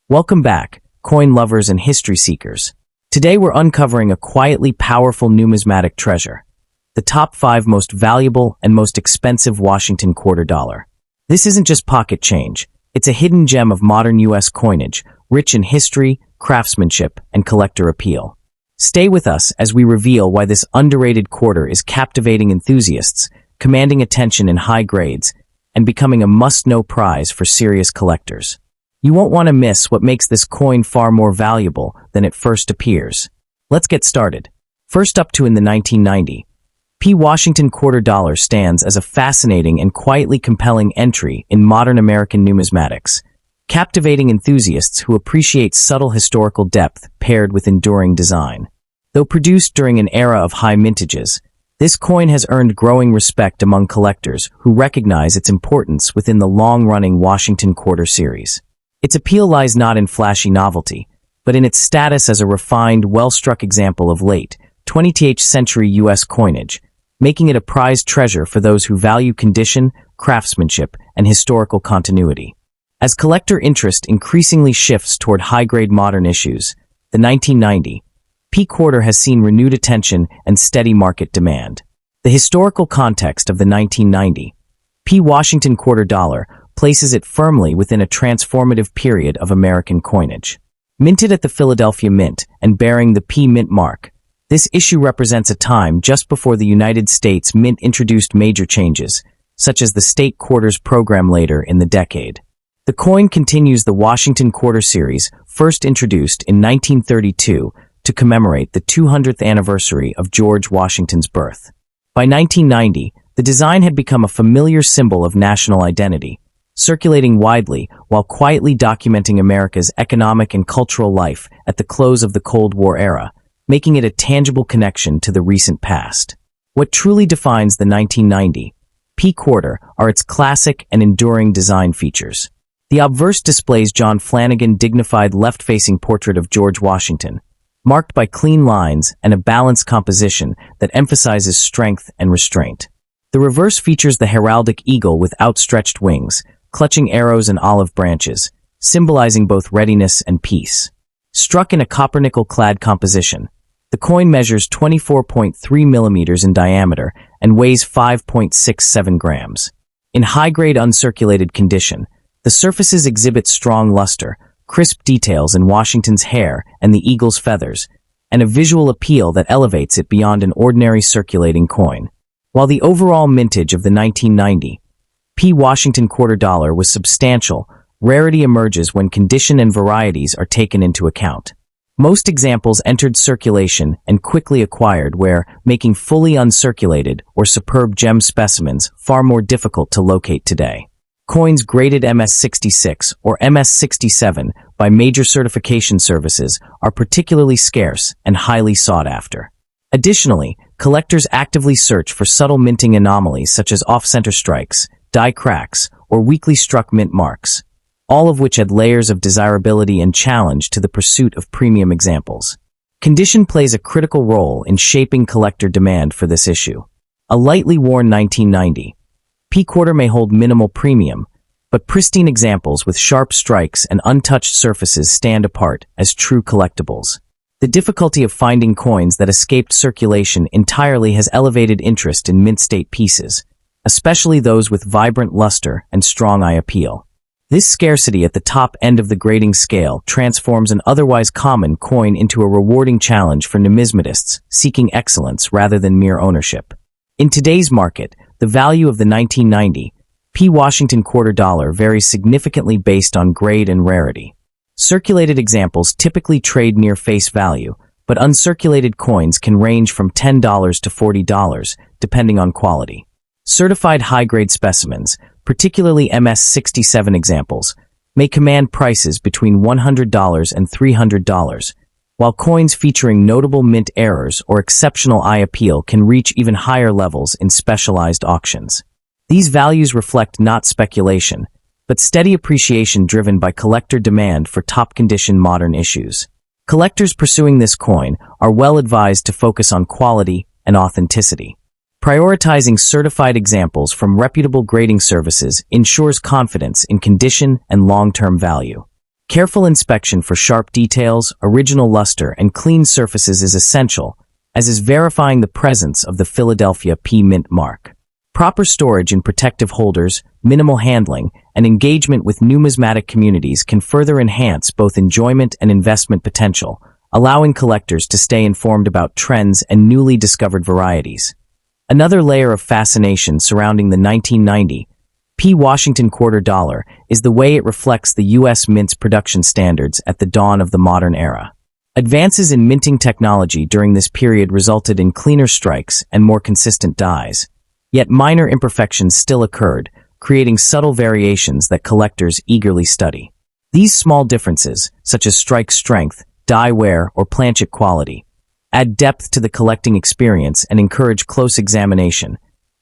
Welcome back, coin lovers and history seekers. Today we're uncovering a quietly powerful numismatic treasure, the top 5 most valuable and most expensive Washington quarter dollar. This isn't just pocket change, it's a hidden gem of modern U.S. coinage, rich in history, craftsmanship, and collector appeal. Stay with us as we reveal why this underrated quarter is captivating enthusiasts, commanding attention in high grades, and becoming a must-know prize for serious collectors. You won't want to miss what makes this coin far more valuable than it first appears. Let's get started. First up in the 1990, P. Washington quarter dollar stands as a fascinating and quietly compelling entry in modern American numismatics, captivating enthusiasts who appreciate subtle historical depth paired with enduring design. Though produced during an era of high mintages, this coin has earned growing respect among collectors who recognize its importance within the long-running Washington quarter series. Its appeal lies not in flashy novelty, but in its status as a refined, well-struck example of late 20th century U.S. coinage, making it a prized treasure for those who value condition, craftsmanship, and historical continuity. As collector interest increasingly shifts toward high-grade modern issues, the 1990 P quarter has seen renewed attention and steady market demand. The historical context of the 1990 P Washington quarter dollar places it firmly within a transformative period of American coinage. Minted at the Philadelphia Mint and bearing the P Mint mark, this issue represents a time just before the United States Mint introduced major changes, such as the state quarters program later in the decade. The coin continues the Washington quarter series, first introduced in 1932 to commemorate the 200th anniversary of George Washington's birth. By 1990, the design had become a familiar symbol of national identity, circulating widely while quietly documenting America's economic and cultural life at the close of the Cold War era, making it a tangible connection to the recent past. What truly defines the 1990 P quarter are its classic and enduring design features. The obverse displays John Flanagan's dignified left-facing portrait of George Washington, marked by clean lines and a balanced composition that emphasizes strength and restraint. The reverse features the heraldic eagle with outstretched wings, clutching arrows and olive branches, symbolizing both readiness and peace. Struck in a copper-nickel-clad composition, the coin measures 24.3 millimeters in diameter and weighs 5.67 grams. In high-grade uncirculated condition, the surfaces exhibit strong luster, crisp details in Washington's hair and the eagle's feathers, and a visual appeal that elevates it beyond an ordinary circulating coin. While the overall mintage of the 1990 P. Washington quarter dollar was substantial, rarity emerges when condition and varieties are taken into account. Most examples entered circulation and quickly acquired where, making fully uncirculated or superb gem specimens far more difficult to locate today. Coins graded MS-66 or MS-67 by major certification services are particularly scarce and highly sought after. Additionally, collectors actively search for subtle minting anomalies such as off-center strikes, die cracks, or weakly struck mint marks, all of which add layers of desirability and challenge to the pursuit of premium examples. Condition plays a critical role in shaping collector demand for this issue. A lightly worn 1990 P quarter may hold minimal premium, but pristine examples with sharp strikes and untouched surfaces stand apart as true collectibles. The difficulty of finding coins that escaped circulation entirely has elevated interest in mint state pieces, especially those with vibrant luster and strong eye appeal. This scarcity at the top end of the grading scale transforms an otherwise common coin into a rewarding challenge for numismatists seeking excellence rather than mere ownership. In today's market, the value of the 1990 P. Washington quarter dollar varies significantly based on grade and rarity. Circulated examples typically trade near face value, but uncirculated coins can range from $10 to $40, depending on quality. Certified high-grade specimens, particularly MS-67 examples, may command prices between $100 and $300, while coins featuring notable mint errors or exceptional eye appeal can reach even higher levels in specialized auctions. These values reflect not speculation, but steady appreciation driven by collector demand for top-condition modern issues. Collectors pursuing this coin are well advised to focus on quality and authenticity. Prioritizing certified examples from reputable grading services ensures confidence in condition and long-term value. Careful inspection for sharp details, original luster, and clean surfaces is essential, as is verifying the presence of the Philadelphia P Mint mark. Proper storage in protective holders, minimal handling, and engagement with numismatic communities can further enhance both enjoyment and investment potential, allowing collectors to stay informed about trends and newly discovered varieties. Another layer of fascination surrounding the 1990 P Washington quarter dollar is the way it reflects the U.S. Mint's production standards at the dawn of the modern era. Advances in minting technology during this period resulted in cleaner strikes and more consistent dies, yet minor imperfections still occurred, creating subtle variations that collectors eagerly study. These small differences, such as strike strength, die wear, or planchet quality, add depth to the collecting experience and encourage close examination,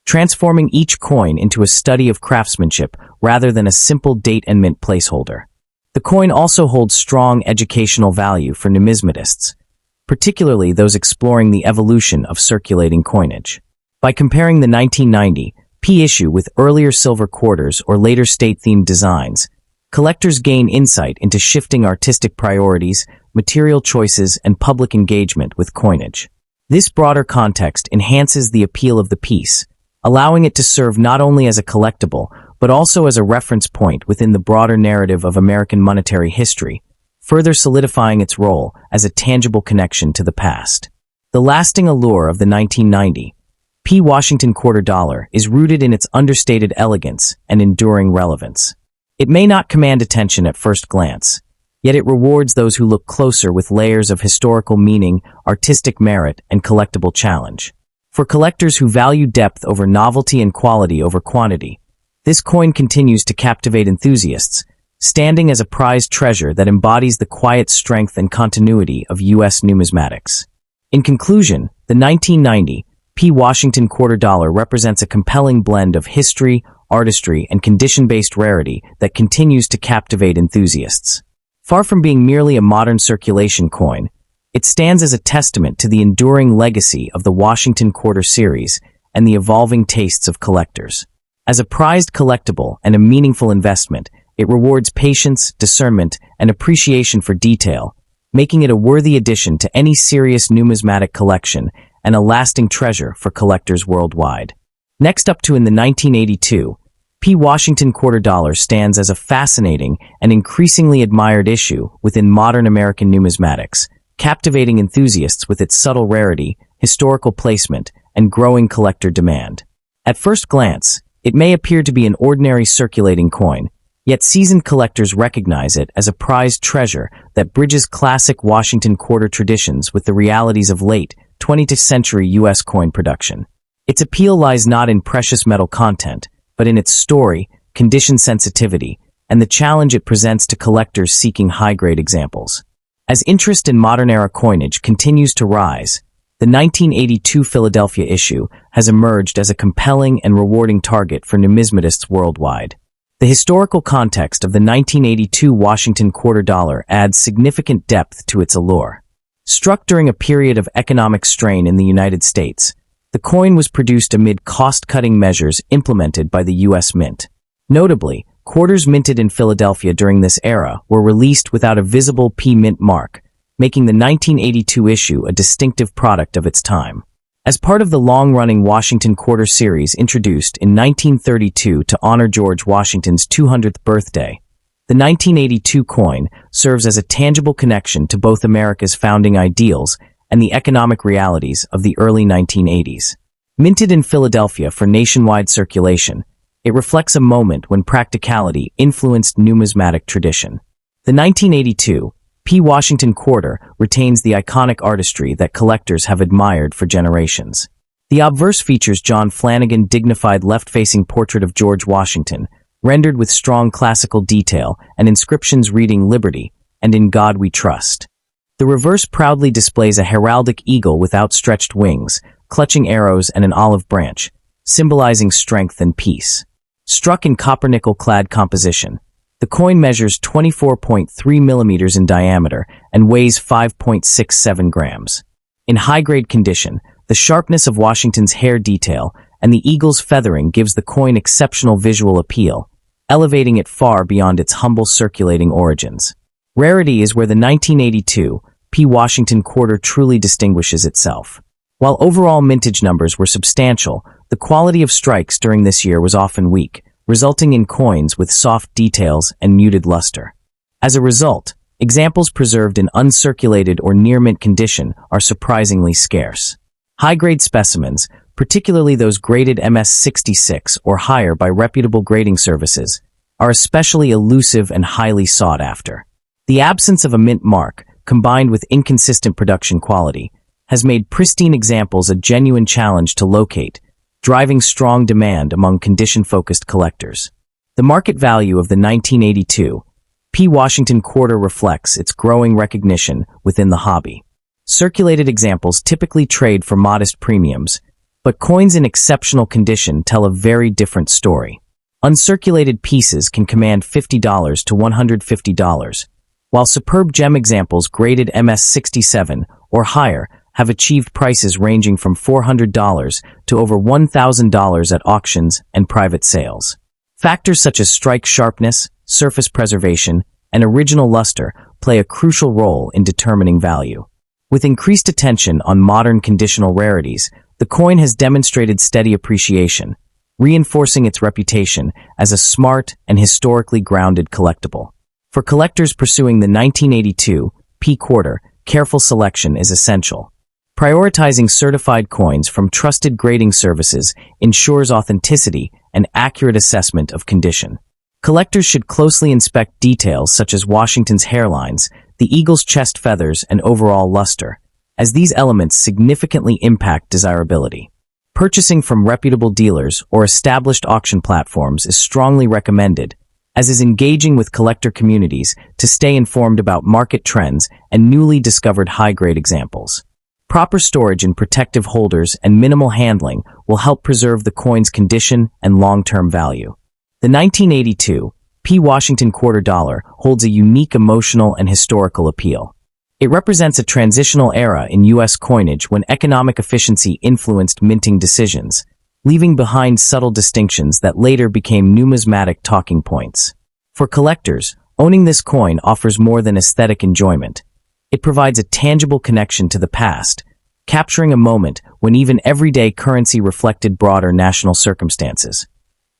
transforming each coin into a study of craftsmanship rather than a simple date and mint placeholder. The coin also holds strong educational value for numismatists, particularly those exploring the evolution of circulating coinage. By comparing the 1990 P issue with earlier silver quarters or later state-themed designs, collectors gain insight into shifting artistic priorities, material choices, and public engagement with coinage. This broader context enhances the appeal of the piece, allowing it to serve not only as a collectible, but also as a reference point within the broader narrative of American monetary history, further solidifying its role as a tangible connection to the past. The lasting allure of the 1990 P Washington quarter dollar is rooted in its understated elegance and enduring relevance. It may not command attention at first glance, yet it rewards those who look closer with layers of historical meaning, artistic merit, and collectible challenge. For collectors who value depth over novelty and quality over quantity, this coin continues to captivate enthusiasts, standing as a prized treasure that embodies the quiet strength and continuity of U.S. numismatics. In conclusion, the 1990 P Washington quarter dollar represents a compelling blend of history, artistry, and condition-based rarity that continues to captivate enthusiasts. Far from being merely a modern circulation coin, it stands as a testament to the enduring legacy of the Washington Quarter series and the evolving tastes of collectors. As a prized collectible and a meaningful investment, it rewards patience, discernment, and appreciation for detail, making it a worthy addition to any serious numismatic collection and a lasting treasure for collectors worldwide. Next up in the 1982, P Washington quarter dollar stands as a fascinating and increasingly admired issue within modern American numismatics, captivating enthusiasts with its subtle rarity, historical placement, and growing collector demand. At first glance, it may appear to be an ordinary circulating coin, yet seasoned collectors recognize it as a prized treasure that bridges classic Washington quarter traditions with the realities of late 20th century U.S. coin production. Its appeal lies not in precious metal content, but in its story, condition sensitivity, and the challenge it presents to collectors seeking high-grade examples. As interest in modern-era coinage continues to rise, the 1982 Philadelphia issue has emerged as a compelling and rewarding target for numismatists worldwide. The historical context of the 1982 Washington quarter dollar adds significant depth to its allure. Struck during a period of economic strain in the United States, the coin was produced amid cost-cutting measures implemented by the U.S. Mint. Notably, quarters minted in Philadelphia during this era were released without a visible P Mint mark, making the 1982 issue a distinctive product of its time. As part of the long-running Washington Quarter series introduced in 1932 to honor George Washington's 200th birthday, the 1982 coin serves as a tangible connection to both America's founding ideals and the economic realities of the early 1980s. Minted in Philadelphia for nationwide circulation, it reflects a moment when practicality influenced numismatic tradition. The 1982 P. Washington Quarter retains the iconic artistry that collectors have admired for generations. The obverse features John Flanagan's dignified left-facing portrait of George Washington, rendered with strong classical detail and inscriptions reading "Liberty" and "In God We Trust." The reverse proudly displays a heraldic eagle with outstretched wings, clutching arrows and an olive branch, symbolizing strength and peace. Struck in copper-nickel-clad composition, the coin measures 24.3 millimeters in diameter and weighs 5.67 grams. In high-grade condition, the sharpness of Washington's hair detail and the eagle's feathering gives the coin exceptional visual appeal, elevating it far beyond its humble circulating origins. Rarity is where the 1982 P. Washington quarter truly distinguishes itself. While overall mintage numbers were substantial, the quality of strikes during this year was often weak, resulting in coins with soft details and muted luster. As a result, examples preserved in uncirculated or near-mint condition are surprisingly scarce. High-grade specimens, particularly those graded MS-66 or higher by reputable grading services, are especially elusive and highly sought after. The absence of a mint mark, combined with inconsistent production quality, has made pristine examples a genuine challenge to locate, driving strong demand among condition-focused collectors. The market value of the 1982 P. Washington quarter reflects its growing recognition within the hobby. Circulated examples typically trade for modest premiums, but coins in exceptional condition tell a very different story. Uncirculated pieces can command $50 to $150, while superb gem examples graded MS-67 or higher have achieved prices ranging from $400 to over $1,000 at auctions and private sales. Factors such as strike sharpness, surface preservation, and original luster play a crucial role in determining value. With increased attention on modern conditional rarities, the coin has demonstrated steady appreciation, reinforcing its reputation as a smart and historically grounded collectible. For collectors pursuing the 1982 P quarter, careful selection is essential. Prioritizing certified coins from trusted grading services ensures authenticity and accurate assessment of condition. Collectors should closely inspect details such as Washington's hairlines, the eagle's chest feathers, and overall luster, as these elements significantly impact desirability. Purchasing from reputable dealers or established auction platforms is strongly recommended, as is engaging with collector communities to stay informed about market trends and newly discovered high-grade examples. Proper storage in protective holders and minimal handling will help preserve the coin's condition and long-term value. The 1982 P. Washington quarter dollar holds a unique emotional and historical appeal. It represents a transitional era in U.S. coinage when economic efficiency influenced minting decisions, leaving behind subtle distinctions that later became numismatic talking points. For collectors, owning this coin offers more than aesthetic enjoyment. It provides a tangible connection to the past, capturing a moment when even everyday currency reflected broader national circumstances.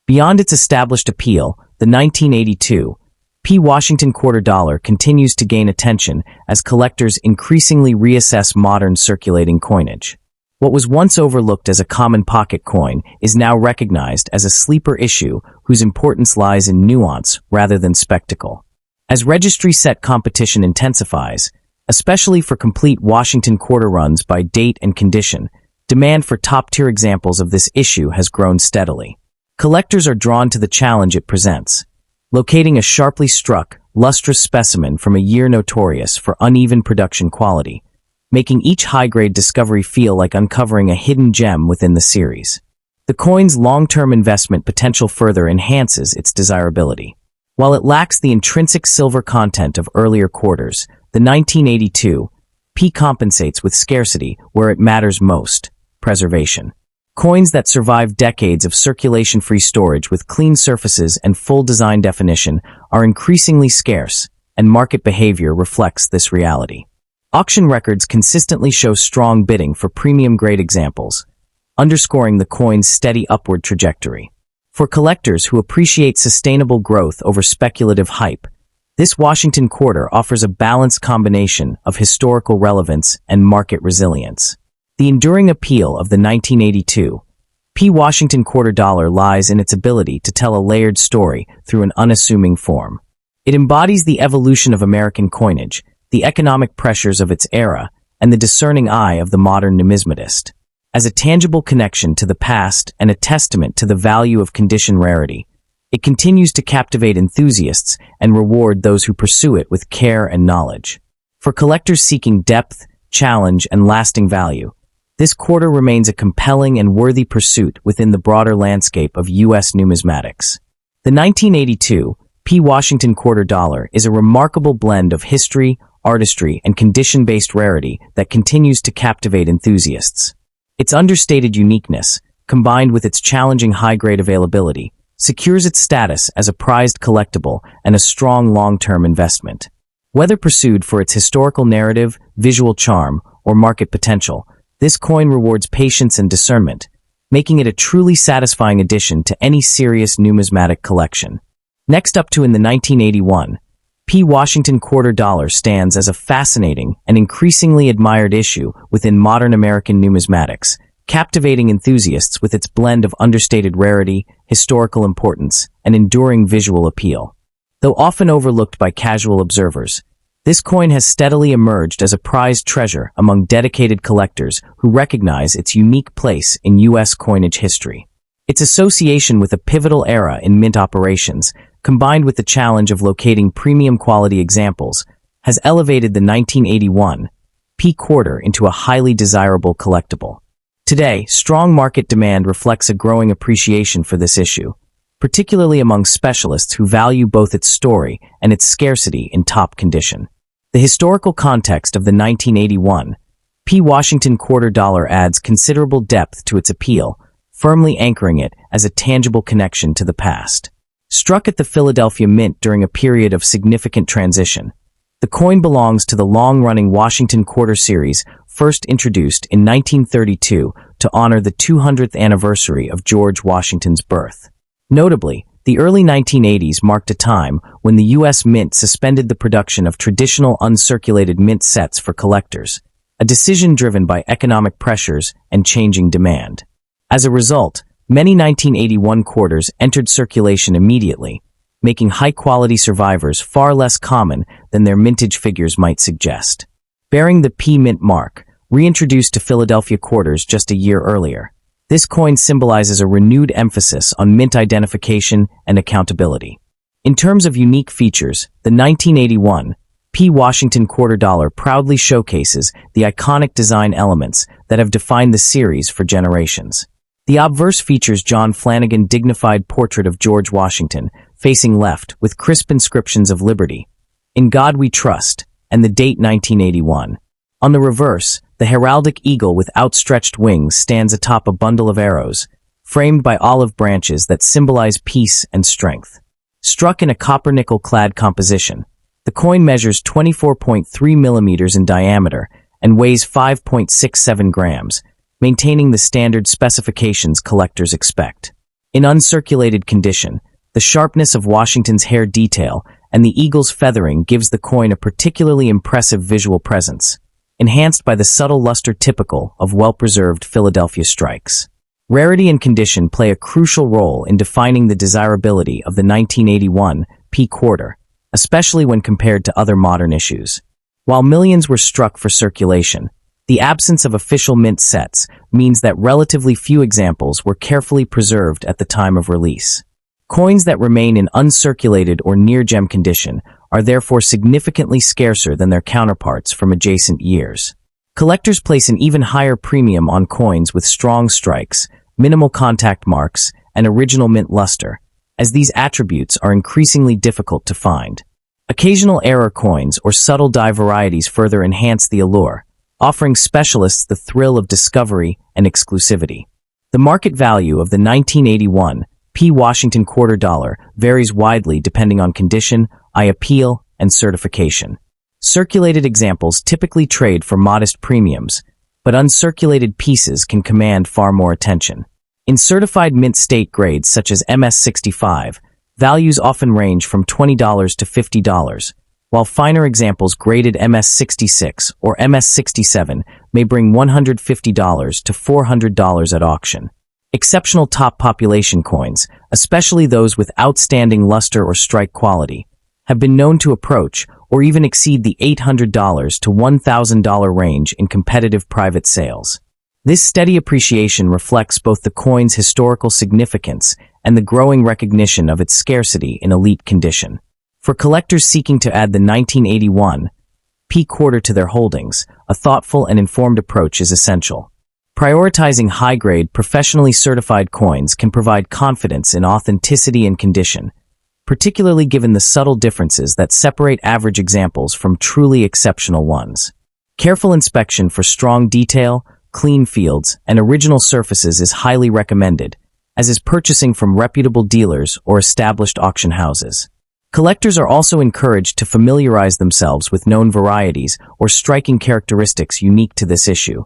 Beyond its established appeal, the 1982 P. Washington quarter dollar continues to gain attention as collectors increasingly reassess modern circulating coinage. What was once overlooked as a common pocket coin is now recognized as a sleeper issue whose importance lies in nuance rather than spectacle. As registry set competition intensifies, especially for complete Washington quarter runs by date and condition, demand for top-tier examples of this issue has grown steadily. Collectors are drawn to the challenge it presents, locating a sharply struck, lustrous specimen from a year notorious for uneven production quality, making each high-grade discovery feel like uncovering a hidden gem within the series. The coin's long-term investment potential further enhances its desirability. While it lacks the intrinsic silver content of earlier quarters, the 1982 P compensates with scarcity where it matters most: preservation. Coins that survive decades of circulation-free storage with clean surfaces and full design definition are increasingly scarce, and market behavior reflects this reality. Auction records consistently show strong bidding for premium-grade examples, underscoring the coin's steady upward trajectory. For collectors who appreciate sustainable growth over speculative hype, this Washington quarter offers a balanced combination of historical relevance and market resilience. The enduring appeal of the 1982 P. Washington quarter dollar lies in its ability to tell a layered story through an unassuming form. It embodies the evolution of American coinage, the economic pressures of its era, and the discerning eye of the modern numismatist. As a tangible connection to the past and a testament to the value of condition rarity, it continues to captivate enthusiasts and reward those who pursue it with care and knowledge. For collectors seeking depth, challenge, and lasting value, this quarter remains a compelling and worthy pursuit within the broader landscape of U.S. numismatics. The 1982 P. Washington quarter dollar is a remarkable blend of history, artistry, and condition-based rarity that continues to captivate enthusiasts. Its understated uniqueness, combined with its challenging high-grade availability, secures its status as a prized collectible and a strong long-term investment. Whether pursued for its historical narrative, visual charm, or market potential, this coin rewards patience and discernment, making it a truly satisfying addition to any serious numismatic collection. Next up in the 1981, P. Washington quarter dollar stands as a fascinating and increasingly admired issue within modern American numismatics, captivating enthusiasts with its blend of understated rarity, historical importance, and enduring visual appeal. Though often overlooked by casual observers, this coin has steadily emerged as a prized treasure among dedicated collectors who recognize its unique place in U.S. coinage history. Its association with a pivotal era in mint operations, combined with the challenge of locating premium quality examples, has elevated the 1981 P quarter into a highly desirable collectible. Today, strong market demand reflects a growing appreciation for this issue, particularly among specialists who value both its story and its scarcity in top condition. The historical context of the 1981 P. Washington quarter dollar adds considerable depth to its appeal, firmly anchoring it as a tangible connection to the past. Struck at the Philadelphia Mint during a period of significant transition, the coin belongs to the long-running Washington quarter series, first introduced in 1932 to honor the 200th anniversary of George Washington's birth. Notably, the early 1980s marked a time when the U.S. Mint suspended the production of traditional uncirculated mint sets for collectors, a decision driven by economic pressures and changing demand. As a result, many 1981 quarters entered circulation immediately, making high-quality survivors far less common than their mintage figures might suggest. Bearing the P Mint mark, reintroduced to Philadelphia quarters just a year earlier, this coin symbolizes a renewed emphasis on mint identification and accountability. In terms of unique features, the 1981 P. Washington quarter dollar proudly showcases the iconic design elements that have defined the series for generations. The obverse features John Flanagan's dignified portrait of George Washington, facing left, with crisp inscriptions of liberty, "In God We Trust," and the date 1981. On the reverse, the heraldic eagle with outstretched wings stands atop a bundle of arrows, framed by olive branches that symbolize peace and strength. Struck in a copper-nickel-clad composition, the coin measures 24.3 millimeters in diameter and weighs 5.67 grams, maintaining the standard specifications collectors expect. In uncirculated condition, the sharpness of Washington's hair detail and the eagle's feathering gives the coin a particularly impressive visual presence, enhanced by the subtle luster typical of well-preserved Philadelphia strikes. Rarity and condition play a crucial role in defining the desirability of the 1981 P quarter, especially when compared to other modern issues. While millions were struck for circulation, the absence of official mint sets means that relatively few examples were carefully preserved at the time of release. Coins that remain in uncirculated or near-gem condition are therefore significantly scarcer than their counterparts from adjacent years. Collectors place an even higher premium on coins with strong strikes, minimal contact marks, and original mint luster, as these attributes are increasingly difficult to find. Occasional error coins or subtle die varieties further enhance the allure, offering specialists the thrill of discovery and exclusivity. The market value of the 1981 P. Washington quarter dollar varies widely depending on condition, eye appeal, and certification. Circulated examples typically trade for modest premiums, but uncirculated pieces can command far more attention. In certified mint state grades such as MS-65, values often range from $20 to $50, while finer examples graded MS-66 or MS-67 may bring $150 to $400 at auction. Exceptional top population coins, especially those with outstanding luster or strike quality, have been known to approach or even exceed the $800 to $1,000 range in competitive private sales. This steady appreciation reflects both the coin's historical significance and the growing recognition of its scarcity in elite condition. For collectors seeking to add the 1981 P quarter to their holdings, a thoughtful and informed approach is essential. Prioritizing high-grade, professionally certified coins can provide confidence in authenticity and condition, particularly given the subtle differences that separate average examples from truly exceptional ones. Careful inspection for strong detail, clean fields, and original surfaces is highly recommended, as is purchasing from reputable dealers or established auction houses. Collectors are also encouraged to familiarize themselves with known varieties or striking characteristics unique to this issue,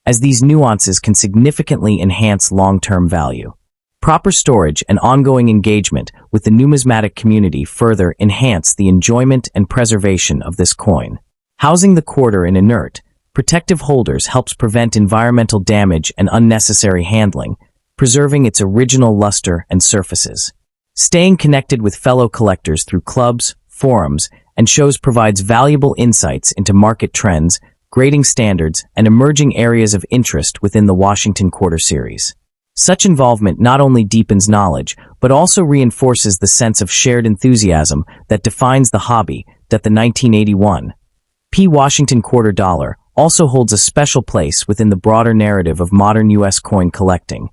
as these nuances can significantly enhance long-term value. Proper storage and ongoing engagement with the numismatic community further enhance the enjoyment and preservation of this coin. Housing the quarter in inert, protective holders helps prevent environmental damage and unnecessary handling, preserving its original luster and surfaces. Staying connected with fellow collectors through clubs, forums, and shows provides valuable insights into market trends, grading standards, and emerging areas of interest within the Washington Quarter Series. Such involvement not only deepens knowledge, but also reinforces the sense of shared enthusiasm that defines the hobby. That the 1981 P. Washington Quarter Dollar also holds a special place within the broader narrative of modern U.S. coin collecting,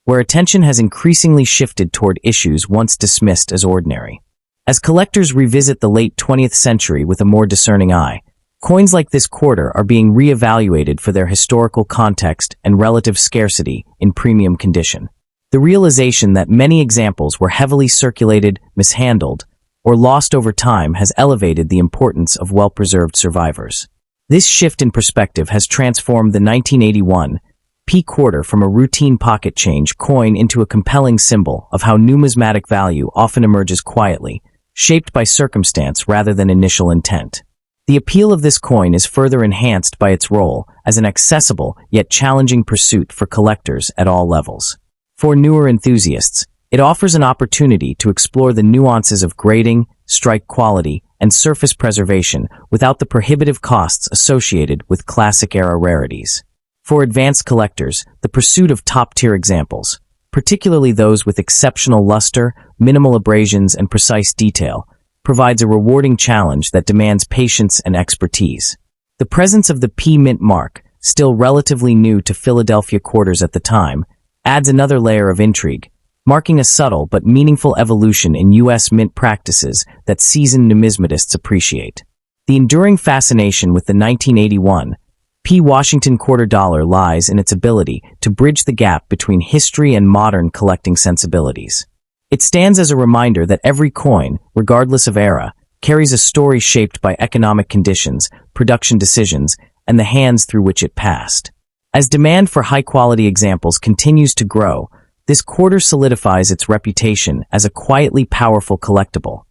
where attention has increasingly shifted toward issues once dismissed as ordinary. As collectors revisit the late 20th century with a more discerning eye, coins like this quarter are being re-evaluated for their historical context and relative scarcity in premium condition. The realization that many examples were heavily circulated, mishandled, or lost over time has elevated the importance of well-preserved survivors. This shift in perspective has transformed the 1981 P quarter from a routine pocket change coin into a compelling symbol of how numismatic value often emerges quietly, shaped by circumstance rather than initial intent. The appeal of this coin is further enhanced by its role as an accessible yet challenging pursuit for collectors at all levels. For newer enthusiasts, it offers an opportunity to explore the nuances of grading, strike quality, and surface preservation without the prohibitive costs associated with classic-era rarities. For advanced collectors, the pursuit of top-tier examples, particularly those with exceptional luster, minimal abrasions, and precise detail, provides a rewarding challenge that demands patience and expertise. The presence of the P Mint mark, still relatively new to Philadelphia quarters at the time, adds another layer of intrigue, marking a subtle but meaningful evolution in U.S. mint practices that seasoned numismatists appreciate. The enduring fascination with the 1981 P. Washington Quarter Dollar lies in its ability to bridge the gap between history and modern collecting sensibilities. It stands as a reminder that every coin, regardless of era, carries a story shaped by economic conditions, production decisions, and the hands through which it passed. As demand for high-quality examples continues to grow, this quarter solidifies its reputation as a quietly powerful collectible,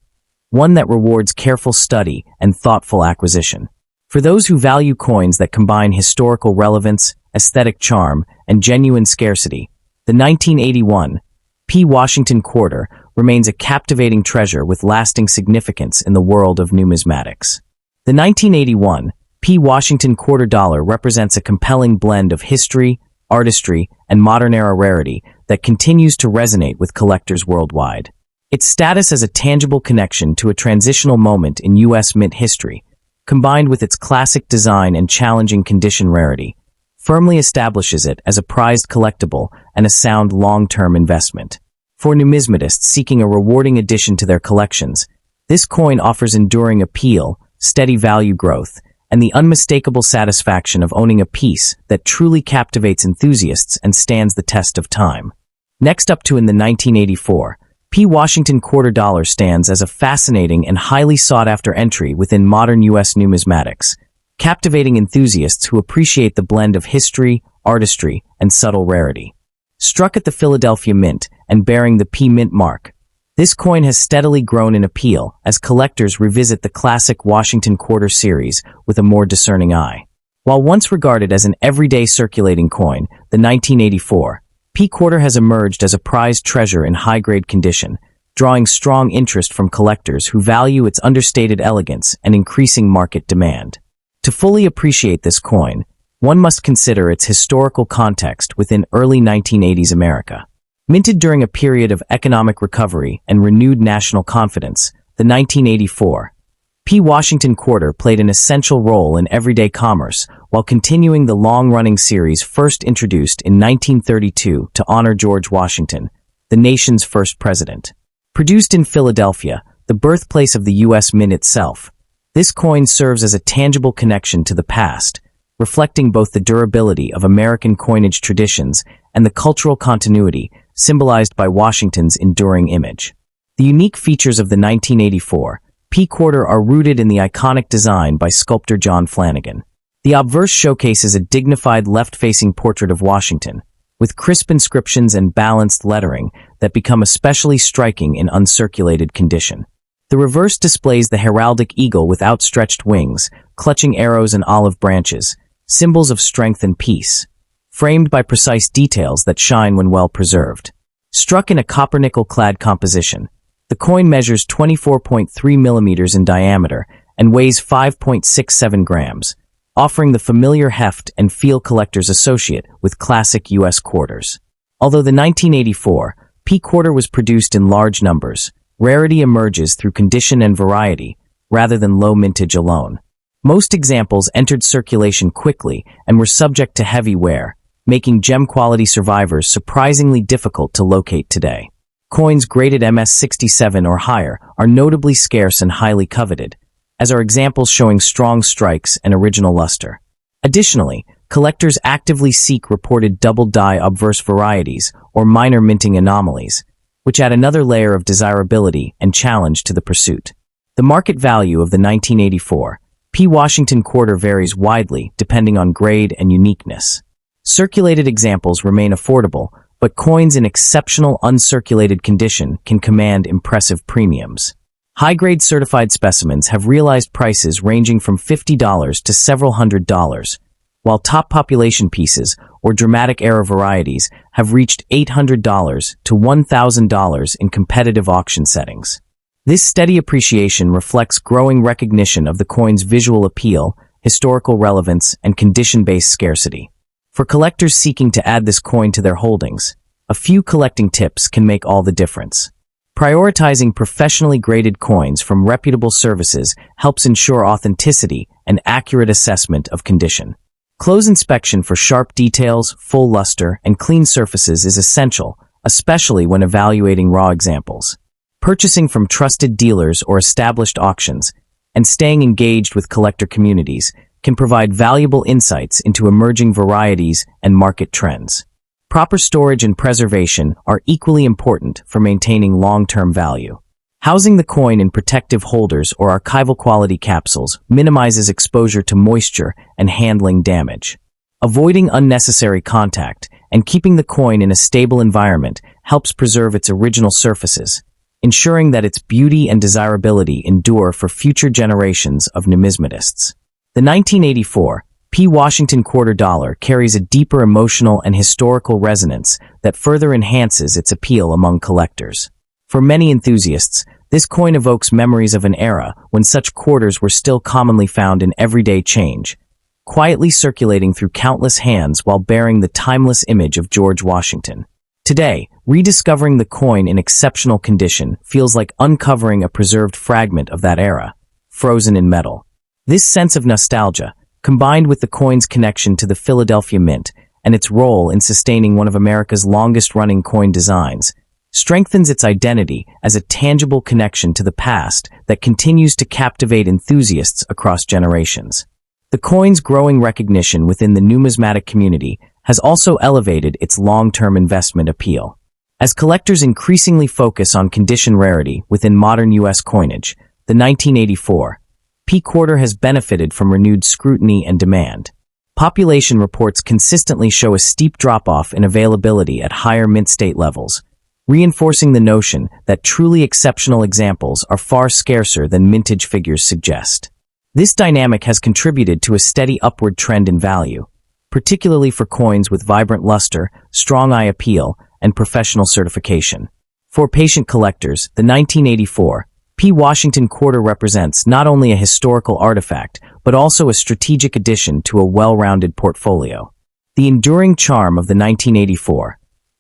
one that rewards careful study and thoughtful acquisition. For those who value coins that combine historical relevance, aesthetic charm, and genuine scarcity, the 1981 P. Washington Quarter remains a captivating treasure with lasting significance in the world of numismatics. The 1981 P. Washington Quarter Dollar represents a compelling blend of history, artistry, and modern-era rarity that continues to resonate with collectors worldwide. Its status as a tangible connection to a transitional moment in U.S. mint history, combined with its classic design and challenging condition rarity, firmly establishes it as a prized collectible and a sound long-term investment. For numismatists seeking a rewarding addition to their collections, this coin offers enduring appeal, steady value growth, and the unmistakable satisfaction of owning a piece that truly captivates enthusiasts and stands the test of time. Next up in the 1984, P. Washington Quarter Dollar stands as a fascinating and highly sought-after entry within modern U.S. numismatics, captivating enthusiasts who appreciate the blend of history, artistry, and subtle rarity. Struck at the Philadelphia Mint and bearing the P Mint mark, this coin has steadily grown in appeal as collectors revisit the classic Washington Quarter series with a more discerning eye. While once regarded as an everyday circulating coin, the 1984 P Quarter has emerged as a prized treasure in high-grade condition, drawing strong interest from collectors who value its understated elegance and increasing market demand. To fully appreciate this coin, one must consider its historical context within early 1980s America. Minted during a period of economic recovery and renewed national confidence, the 1984 P. Washington Quarter played an essential role in everyday commerce while continuing the long-running series first introduced in 1932 to honor George Washington, the nation's first president. Produced in Philadelphia, the birthplace of the U.S. Mint itself, this coin serves as a tangible connection to the past, reflecting both the durability of American coinage traditions and the cultural continuity symbolized by Washington's enduring image. The unique features of the 1984 P quarter are rooted in the iconic design by sculptor John Flanagan. The obverse showcases a dignified left-facing portrait of Washington, with crisp inscriptions and balanced lettering that become especially striking in uncirculated condition. The reverse displays the heraldic eagle with outstretched wings, clutching arrows and olive branches, symbols of strength and peace, framed by precise details that shine when well preserved. Struck in a copper-nickel-clad composition, the coin measures 24.3 millimeters in diameter and weighs 5.67 grams, offering the familiar heft and feel collectors associate with classic U.S. quarters. Although the 1984 P quarter was produced in large numbers, rarity emerges through condition and variety, rather than low mintage alone. Most examples entered circulation quickly and were subject to heavy wear, making gem-quality survivors surprisingly difficult to locate today. Coins graded MS-67 or higher are notably scarce and highly coveted, as are examples showing strong strikes and original luster. Additionally, collectors actively seek reported double-die obverse varieties or minor minting anomalies, which add another layer of desirability and challenge to the pursuit. The market value of the 1984 P Washington quarter varies widely depending on grade and uniqueness. Circulated examples remain affordable, but coins in exceptional uncirculated condition can command impressive premiums. High-grade certified specimens have realized prices ranging from $50 to several $100s, while top population pieces or dramatic era varieties have reached $800 to $1,000 in competitive auction settings. This steady appreciation reflects growing recognition of the coin's visual appeal, historical relevance, and condition-based scarcity. For collectors seeking to add this coin to their holdings, a few collecting tips can make all the difference. Prioritizing professionally graded coins from reputable services helps ensure authenticity and accurate assessment of condition. Close inspection for sharp details, full luster, and clean surfaces is essential, especially when evaluating raw examples. Purchasing from trusted dealers or established auctions, and staying engaged with collector communities can provide valuable insights into emerging varieties and market trends. Proper storage and preservation are equally important for maintaining long-term value. Housing the coin in protective holders or archival quality capsules minimizes exposure to moisture and handling damage. Avoiding unnecessary contact and keeping the coin in a stable environment helps preserve its original surfaces, ensuring that its beauty and desirability endure for future generations of numismatists. The 1984 P Washington quarter dollar carries a deeper emotional and historical resonance that further enhances its appeal among collectors. For many enthusiasts, this coin evokes memories of an era when such quarters were still commonly found in everyday change, quietly circulating through countless hands while bearing the timeless image of George Washington. Today, rediscovering the coin in exceptional condition feels like uncovering a preserved fragment of that era, frozen in metal. This sense of nostalgia, combined with the coin's connection to the Philadelphia Mint and its role in sustaining one of America's longest-running coin designs, strengthens its identity as a tangible connection to the past that continues to captivate enthusiasts across generations. The coin's growing recognition within the numismatic community has also elevated its long-term investment appeal. As collectors increasingly focus on condition rarity within modern U.S. coinage, the 1984 P quarter has benefited from renewed scrutiny and demand. Population reports consistently show a steep drop-off in availability at higher mint state levels, reinforcing the notion that truly exceptional examples are far scarcer than mintage figures suggest. This dynamic has contributed to a steady upward trend in value, particularly for coins with vibrant luster, strong eye appeal, and professional certification. For patient collectors, the 1984 P Washington quarter represents not only a historical artifact, but also a strategic addition to a well-rounded portfolio. The enduring charm of the 1984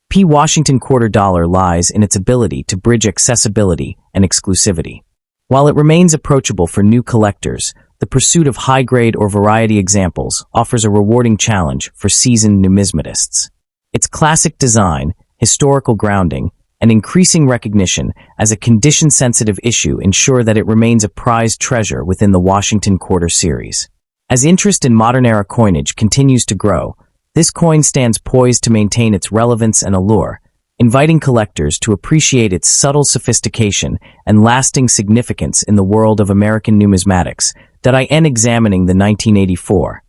P Washington quarter dollar lies in its ability to bridge accessibility and exclusivity. While it remains approachable for new collectors, the pursuit of high-grade or variety examples offers a rewarding challenge for seasoned numismatists. Its classic design, historical grounding, and increasing recognition as a condition-sensitive issue ensure that it remains a prized treasure within the Washington Quarter series. As interest in modern-era coinage continues to grow, this coin stands poised to maintain its relevance and allure, inviting collectors to appreciate its subtle sophistication and lasting significance in the world of American numismatics. Examining the 1984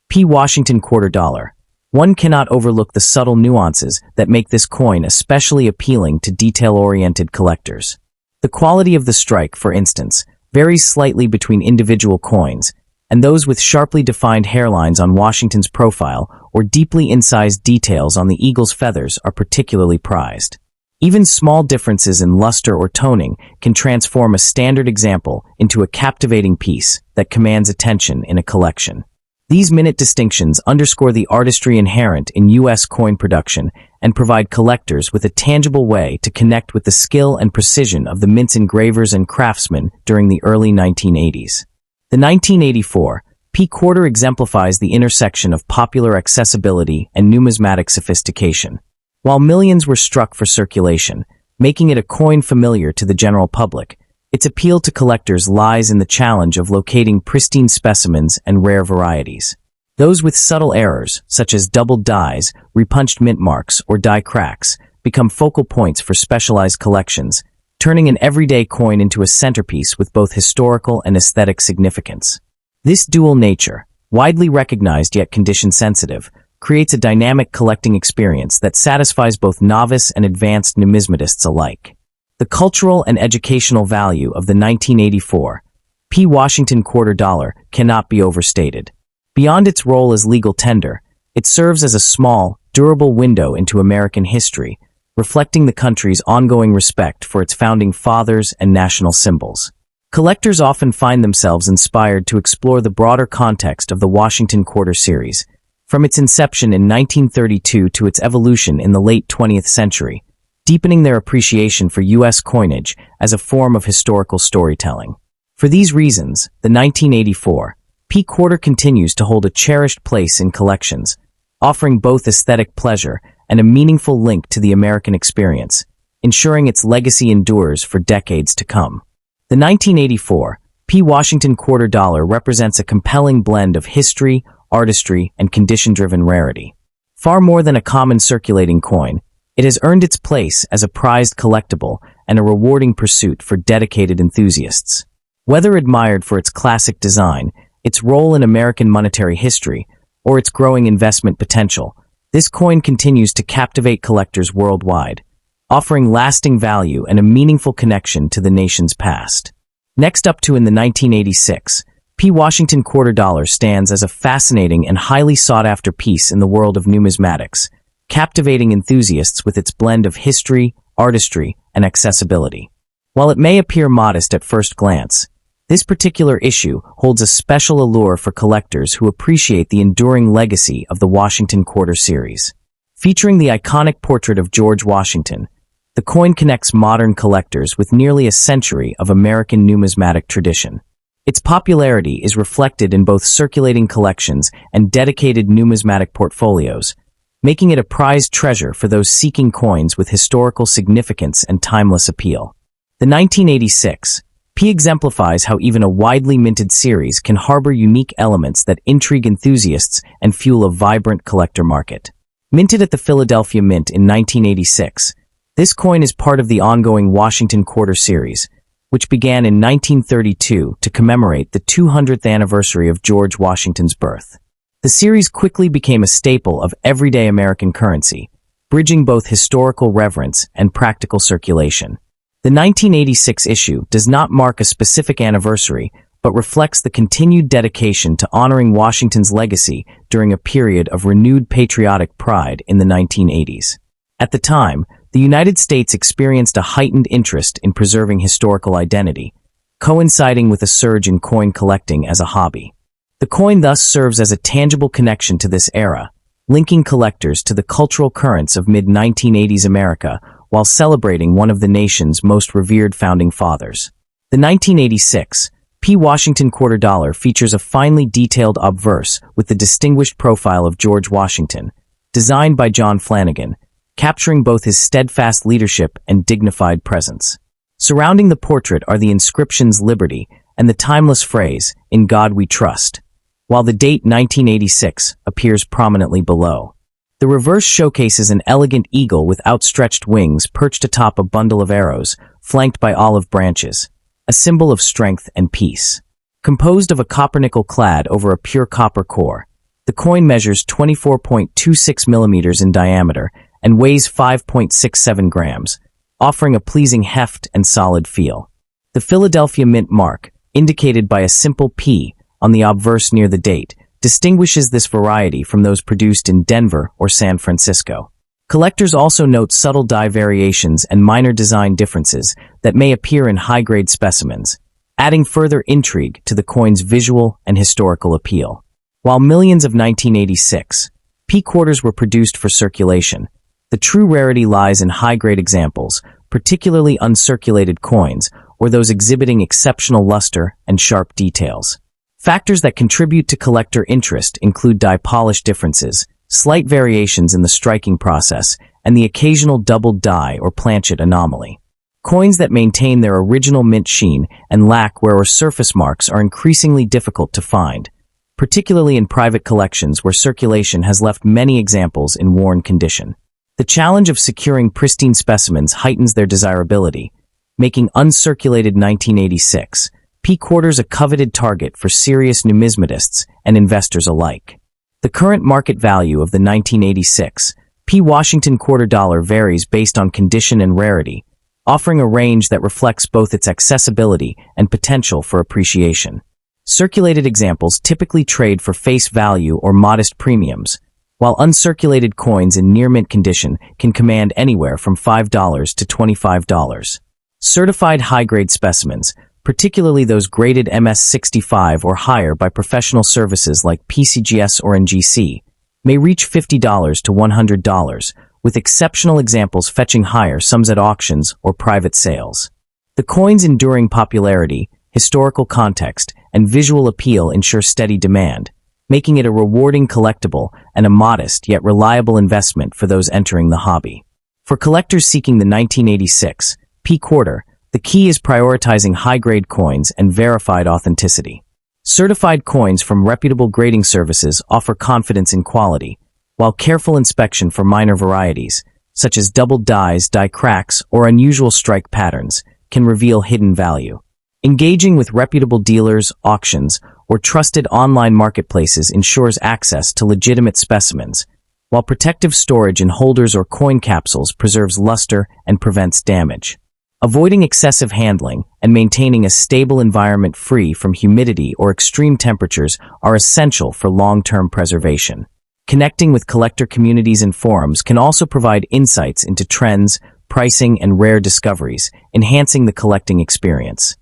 P. Washington quarter dollar. One cannot overlook the subtle nuances that make this coin especially appealing to detail-oriented collectors. The quality of the strike, for instance, varies slightly between individual coins, and those with sharply defined hairlines on Washington's profile or deeply incised details on the eagle's feathers are particularly prized. Even small differences in luster or toning can transform a standard example into a captivating piece that commands attention in a collection. These minute distinctions underscore the artistry inherent in U.S. coin production and provide collectors with a tangible way to connect with the skill and precision of the mint's engravers and craftsmen during the early 1980s. The 1984 P quarter exemplifies the intersection of popular accessibility and numismatic sophistication. While millions were struck for circulation, making it a coin familiar to the general public, its appeal to collectors lies in the challenge of locating pristine specimens and rare varieties. Those with subtle errors, such as doubled dies, repunched mint marks, or die cracks, become focal points for specialized collections, turning an everyday coin into a centerpiece with both historical and aesthetic significance. This dual nature, widely recognized yet condition-sensitive, creates a dynamic collecting experience that satisfies both novice and advanced numismatists alike. The cultural and educational value of the 1984 P. Washington quarter dollar cannot be overstated. Beyond its role as legal tender, it serves as a small, durable window into American history, reflecting the country's ongoing respect for its founding fathers and national symbols. Collectors often find themselves inspired to explore the broader context of the Washington Quarter series, from its inception in 1932 to its evolution in the late 20th century, deepening their appreciation for U.S. coinage as a form of historical storytelling. For these reasons, the 1984 P quarter continues to hold a cherished place in collections, offering both aesthetic pleasure and a meaningful link to the American experience, ensuring its legacy endures for decades to come. The 1984 P. Washington quarter dollar represents a compelling blend of history, artistry, and condition-driven rarity. Far more than a common circulating coin, it has earned its place as a prized collectible and a rewarding pursuit for dedicated enthusiasts. Whether admired for its classic design, its role in American monetary history, or its growing investment potential, this coin continues to captivate collectors worldwide, offering lasting value and a meaningful connection to the nation's past. Next up in the 1986, P. Washington quarter dollar stands as a fascinating and highly sought-after piece in the world of numismatics, captivating enthusiasts with its blend of history, artistry, and accessibility. While it may appear modest at first glance, this particular issue holds a special allure for collectors who appreciate the enduring legacy of the Washington Quarter series. Featuring the iconic portrait of George Washington, the coin connects modern collectors with nearly a century of American numismatic tradition. Its popularity is reflected in both circulating collections and dedicated numismatic portfolios, making it a prized treasure for those seeking coins with historical significance and timeless appeal. The 1986 P exemplifies how even a widely minted series can harbor unique elements that intrigue enthusiasts and fuel a vibrant collector market. Minted at the Philadelphia Mint in 1986, this coin is part of the ongoing Washington Quarter series, which began in 1932 to commemorate the 200th anniversary of George Washington's birth. The series quickly became a staple of everyday American currency, bridging both historical reverence and practical circulation. The 1986 issue does not mark a specific anniversary, but reflects the continued dedication to honoring Washington's legacy during a period of renewed patriotic pride in the 1980s. At the time, the United States experienced a heightened interest in preserving historical identity, coinciding with a surge in coin collecting as a hobby. The coin thus serves as a tangible connection to this era, linking collectors to the cultural currents of mid-1980s America while celebrating one of the nation's most revered founding fathers. The 1986 P. Washington quarter dollar features a finely detailed obverse with the distinguished profile of George Washington, designed by John Flanagan, capturing both his steadfast leadership and dignified presence. Surrounding the portrait are the inscriptions "Liberty" and the timeless phrase, "In God We Trust," while the date 1986 appears prominently below. The reverse showcases an elegant eagle with outstretched wings perched atop a bundle of arrows, flanked by olive branches, a symbol of strength and peace. Composed of a copper-nickel clad over a pure copper core, the coin measures 24.26 millimeters in diameter and weighs 5.67 grams, offering a pleasing heft and solid feel. The Philadelphia Mint mark, indicated by a simple P on the obverse near the date, distinguishes this variety from those produced in Denver or San Francisco. Collectors also note subtle die variations and minor design differences that may appear in high-grade specimens, adding further intrigue to the coin's visual and historical appeal. While millions of 1986 P quarters were produced for circulation, the true rarity lies in high-grade examples, particularly uncirculated coins, or those exhibiting exceptional luster and sharp details. Factors that contribute to collector interest include die polish differences, slight variations in the striking process, and the occasional doubled die or planchet anomaly. Coins that maintain their original mint sheen and lack wear or surface marks are increasingly difficult to find, particularly in private collections where circulation has left many examples in worn condition. The challenge of securing pristine specimens heightens their desirability, making uncirculated 1986 P quarters a coveted target for serious numismatists and investors alike. The current market value of the 1986 P Washington quarter dollar varies based on condition and rarity, offering a range that reflects both its accessibility and potential for appreciation. Circulated examples typically trade for face value or modest premiums, while uncirculated coins in near-mint condition can command anywhere from $5 to $25. Certified high-grade specimens, particularly those graded MS-65 or higher by professional services like PCGS or NGC, may reach $50 to $100, with exceptional examples fetching higher sums at auctions or private sales. The coin's enduring popularity, historical context, and visual appeal ensure steady demand, making it a rewarding collectible and a modest yet reliable investment for those entering the hobby. For collectors seeking the 1986 P quarter, the key is prioritizing high-grade coins and verified authenticity. Certified coins from reputable grading services offer confidence in quality, while careful inspection for minor varieties, such as doubled dies, die cracks, or unusual strike patterns, can reveal hidden value. Engaging with reputable dealers, auctions, or trusted online marketplaces ensures access to legitimate specimens, while protective storage in holders or coin capsules preserves luster and prevents damage. Avoiding excessive handling and maintaining a stable environment free from humidity or extreme temperatures are essential for long-term preservation. Connecting with collector communities and forums can also provide insights into trends, pricing, and rare discoveries, enhancing the collecting experience.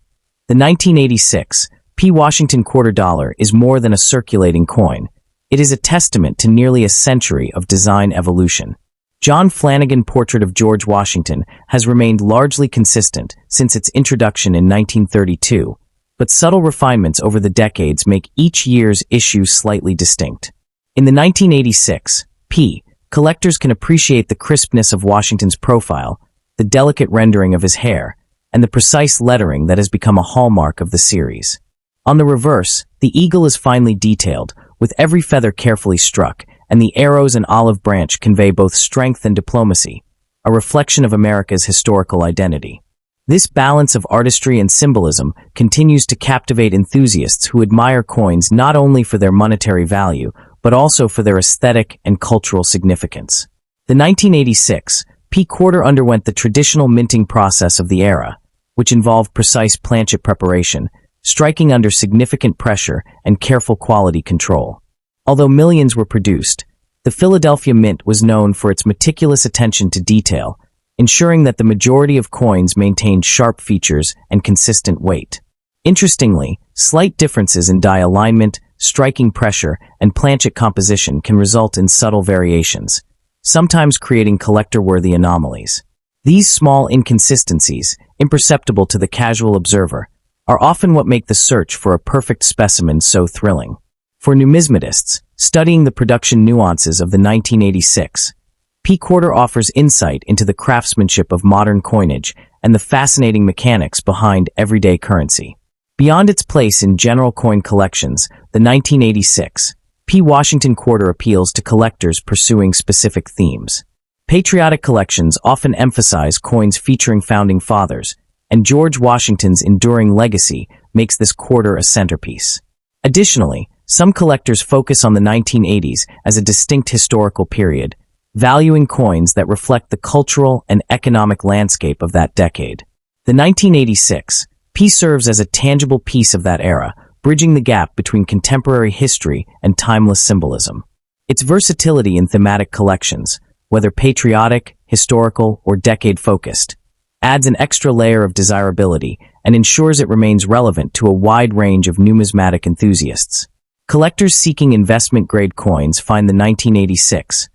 The 1986 P Washington quarter dollar is more than a circulating coin. It is a testament to nearly a century of design evolution. John Flanagan's portrait of George Washington has remained largely consistent since its introduction in 1932, but subtle refinements over the decades make each year's issue slightly distinct. In the 1986 P, collectors can appreciate the crispness of Washington's profile, the delicate rendering of his hair, and the precise lettering that has become a hallmark of the series. On the reverse, the eagle is finely detailed, with every feather carefully struck, and the arrows and olive branch convey both strength and diplomacy, a reflection of America's historical identity. This balance of artistry and symbolism continues to captivate enthusiasts who admire coins not only for their monetary value, but also for their aesthetic and cultural significance. The 1986 P quarter underwent the traditional minting process of the era, which involved precise planchet preparation, striking under significant pressure and careful quality control. Although millions were produced, the Philadelphia Mint was known for its meticulous attention to detail, ensuring that the majority of coins maintained sharp features and consistent weight. Interestingly, slight differences in die alignment, striking pressure, and planchet composition can result in subtle variations, sometimes creating collector-worthy anomalies. These small inconsistencies, imperceptible to the casual observer, are often what make the search for a perfect specimen so thrilling. For numismatists, studying the production nuances of the 1986 P quarter offers insight into the craftsmanship of modern coinage and the fascinating mechanics behind everyday currency. Beyond its place in general coin collections, the 1986 P. Washington Quarter appeals to collectors pursuing specific themes. Patriotic collections often emphasize coins featuring founding fathers, and George Washington's enduring legacy makes this quarter a centerpiece. Additionally, some collectors focus on the 1980s as a distinct historical period, valuing coins that reflect the cultural and economic landscape of that decade. The 1986 P serves as a tangible piece of that era, bridging the gap between contemporary history and timeless symbolism. Its versatility in thematic collections, whether patriotic, historical, or decade-focused, adds an extra layer of desirability and ensures it remains relevant to a wide range of numismatic enthusiasts. Collectors seeking investment-grade coins find the 1986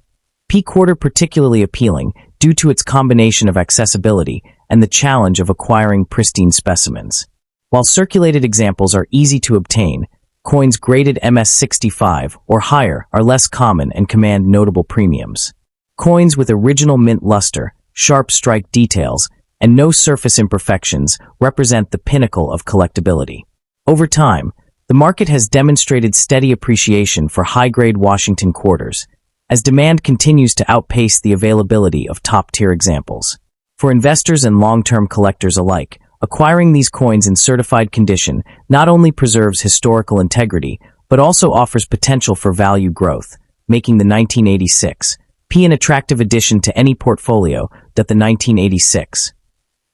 P quarter particularly appealing due to its combination of accessibility and the challenge of acquiring pristine specimens. While circulated examples are easy to obtain, coins graded MS-65 or higher are less common and command notable premiums. Coins with original mint luster, sharp strike details, and no surface imperfections represent the pinnacle of collectability. Over time, the market has demonstrated steady appreciation for high-grade Washington quarters, as demand continues to outpace the availability of top-tier examples. For investors and long-term collectors alike, acquiring these coins in certified condition not only preserves historical integrity, but also offers potential for value growth, making the 1986 P an attractive addition to any portfolio that the 1986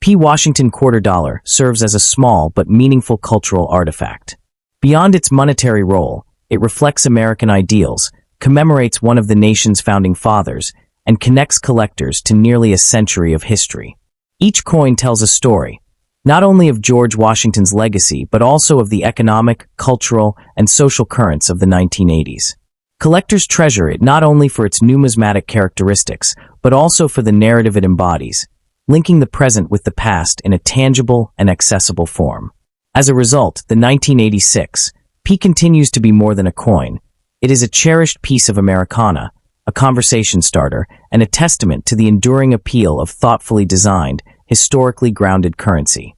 P Washington quarter dollar serves as a small but meaningful cultural artifact. Beyond its monetary role, it reflects American ideals, commemorates one of the nation's founding fathers, and connects collectors to nearly a century of history. Each coin tells a story, not only of George Washington's legacy, but also of the economic, cultural, and social currents of the 1980s. Collectors treasure it not only for its numismatic characteristics, but also for the narrative it embodies, linking the present with the past in a tangible and accessible form. As a result, the 1986 P continues to be more than a coin. It is a cherished piece of Americana, a conversation starter, and a testament to the enduring appeal of thoughtfully designed, historically grounded currency.